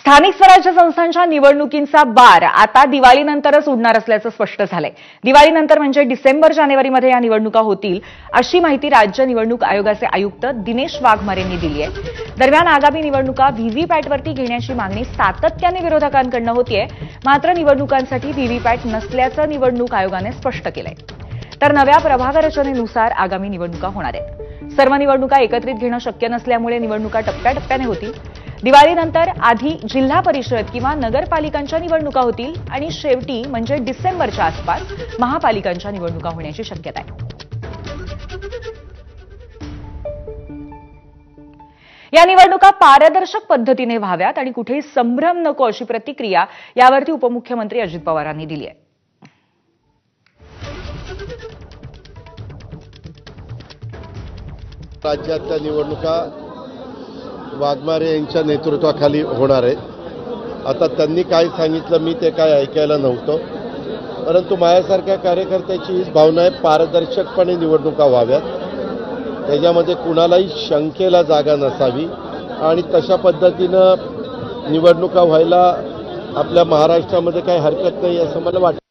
स्थानिक स्वराज्य संस्थांच्या निवडणुकींचा बार आता दिवाळीनंतरच उडणार असल्याचं स्पष्ट झालंय। दिवाळीनंतर म्हणजे डिसेंबर-जानेवारीमध्ये या निवडणुका होतील अशी माहिती राज्य निवडणूक आयोगाचे आयुक्त दिनेश वाघमारे यांनी दिली आहे। दरम्यान आगामी निवडणुका व्हीव्हीपॅटवरती घेण्याची मागणी सातत्याने विरोधकांकडून होतीये, मात्र निवडणुकांसाठी व्हीव्हीपॅट नसल्याचं निवडणूक आयोगाने स्पष्ट केलंय। तर नव्या प्रभाग रचनेनुसार आगामी निवडणुका होणार आहेत। सर्व निवडणुका एकत्रित घेणं शक्य नसल्यामुळे निवडणुका टप्प्याटप्प्याने होतील। दिवाळीनंतर आधी जिल्हा परिषद किंवा नगरपालिकांच्या निवडणुका होतील आणि शेवटी म्हणजे डिसेंबरच्या आसपास महापालिकांच्या निवडणुका होण्याची शक्यता आहे। या निवडणुका पारदर्शक पद्धतीने व्हाव्यात आणि कुठेही संभ्रम नको अशी प्रतिक्रिया यावरती उपमुख्यमंत्री अजित पवारांनी दिली आहे। राज्यातल्या निवडणुका वाघमारे यांच्या नेतृत्वाखाली होणार आहे। आता त्यांनी काय सांगितलं मी ते काय ऐकायला नव्हतं, परंतु माझ्यासारख्या कार्यकर्त्याची हीच भावना आहे, पारदर्शकपणे निवडणुका व्हाव्यात, त्याच्यामध्ये कुणालाही शंकेला जागा नसावी आणि तशा पद्धतीनं निवडणुका व्हायला आपल्या महाराष्ट्रामध्ये काही हरकत नाही असं मला वाटतं।